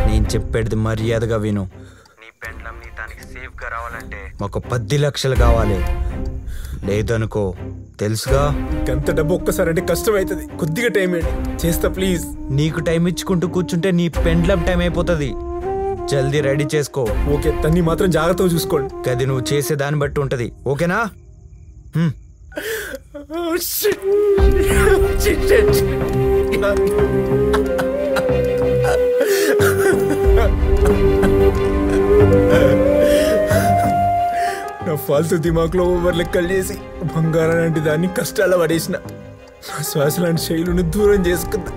నేను చెప్పేది మర్యాదగా విను. నీ పెండ్లం నీ దానికి సేఫ్ గా రావాలంటే మాకు 10 లక్షలు కావాలి. లేదనుకో తెలుసుగా. అంత డబ్బు ఒక్కసారి అంటే కష్టం అవుతుంది. కొద్దిగా టైం ఏంటి చేస్తా ప్లీజ్. నీకు టైం ఇచ్చుకుంటూ కూర్చుంటే నీ పెండ్లం టైం అయిపోతుంది. జల్దీ రెడీ చేసుకో. ఓకే, తన్ని మాత్రం జాగ్రత్తగా చూసుకోండి. అది నువ్వు చేసే దాన్ని బట్టి ఉంటది. ఓకేనా? నా ఫాల్తు దిమాగ్లో ఓవర్ లెక్కలు చేసి బంగారం లాంటి దాన్ని కష్టాల పడేసిన. నా శ్వాస లాంటి శైలుని దూరం చేసుకుందా.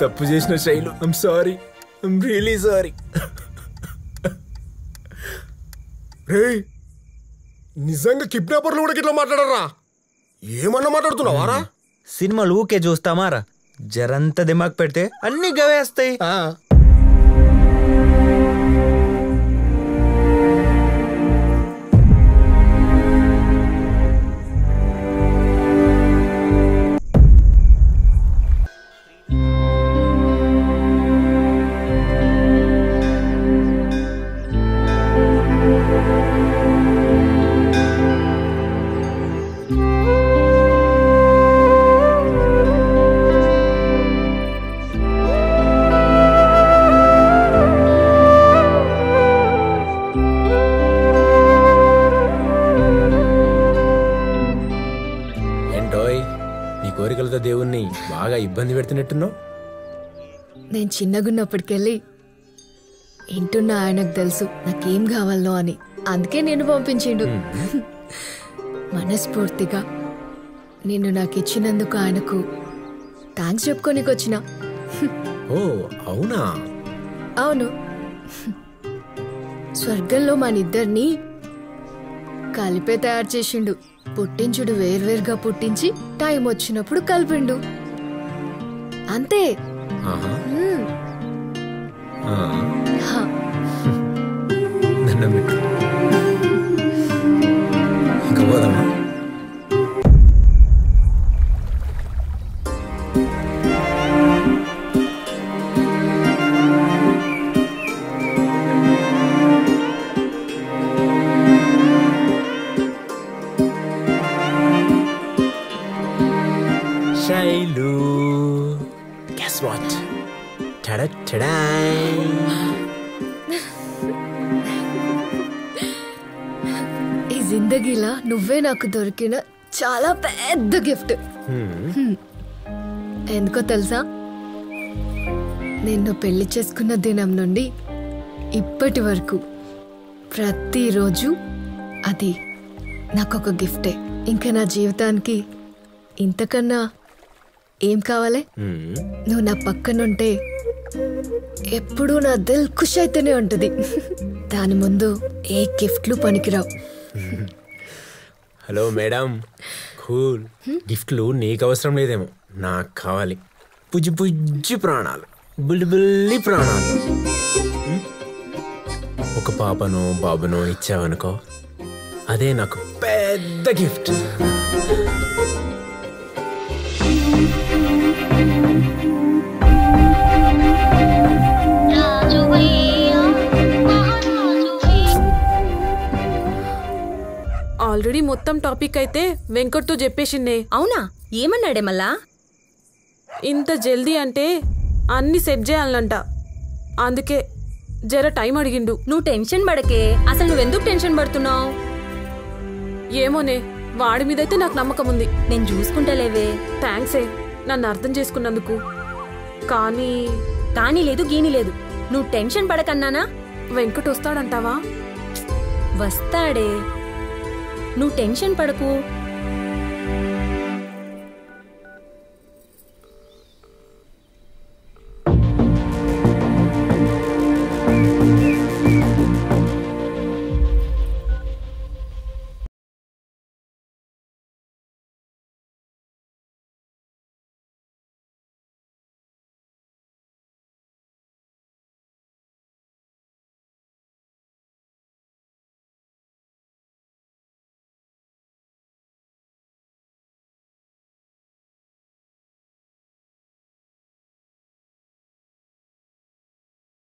తప్పు చేసిన Shailu. I'm sorry, I'm really sorry. రే, నిజంగా కిడ్నాపర్లు కూడా ఇట్లా మాట్లాడరా? ఏమన్నా మాట్లాడుతున్నావారా? సినిమాలు ఊకే చూస్తామారా? జరంత దిమాగ్ పెడితే అన్ని గవేస్తాయి. కోరికలతో దేవుణ్ణి బాగా ఇబ్బంది పెడుతున్నట్టున్నావు. నేను చిన్నగున్నప్పటికెళ్ళి ఇంటున్న ఆయనకు తెలుసు నాకేం కావాలో అని. అందుకే నేను పంపించిండు. మనస్ఫూర్తిగా నిన్ను నాకు ఇచ్చినందుకు ఆయనకు థ్యాంక్స్ చెప్పుకోనికి వచ్చిన. ఓ అవునా? అవును. స్వర్గంలో మనిద్దరిని కలిపే తయారు చేసిండు. పుట్టించుడు వేర్వేరుగా పుట్టించి టైం వచ్చినప్పుడు కలిపిండు. అంతే. ఇంకా పోదామా? Shailu, guess what? Ta-da, ta-da! ఈ జిందగీలా నువ్వే నాకు దొరికిన చాలా పెద్ద గిఫ్ట్. ఎందుకో తెలుసా? నిన్ను పెళ్లి చేసుకున్న దినం నుండి ఇప్పటి వరకు ప్రతిరోజు అది నాకొక గిఫ్టే. ఇంకా నా జీవితానికి ఇంతకన్నా ఏం కావాలి? నువ్వు నా పక్కనుంటే ఎప్పుడూ నా దిల్ ఖుష్ అయితేనే ఉంటుంది. దాని ముందు ఏ గిఫ్ట్లు పనికిరావు. Hello madam, cool. గిఫ్ట్లు నీకు అవసరం లేదేమో, నాకు కావాలి. పుజ్జి పుజ్జి ప్రాణాలు, బుల్లి బుల్లి ప్రాణాలు. ఒక పాపనో బాబునో ఇచ్చావనుకో, అదే నాకు పెద్ద గిఫ్ట్. ఆల్రెడీ మొత్తం టాపిక్ అయితే వెంకట్తో చెప్పేసిందే. అవునా? ఏమన్నాడే మళ్ళా? ఇంత జల్దీ అంటే అన్ని సెట్ చేయాలంట. అందుకే జర టైం అడిగిండు. నువ్వు టెన్షన్ పడకే. అసలు నువ్వెందుకు టెన్షన్ పడుతున్నావు? ఏమోనే, వాడి మీదైతే నాకు నమ్మకం ఉంది. నేను చూసుకుంటలేవే. థ్యాంక్సే నన్ను అర్థం చేసుకున్నందుకు. కానీ లేదు గీని లేదు. నువ్వు టెన్షన్ పడకన్నానా? వెంకట్ వస్తాడంటావా? వస్తాడే, నువ్వు టెన్షన్ పడకు.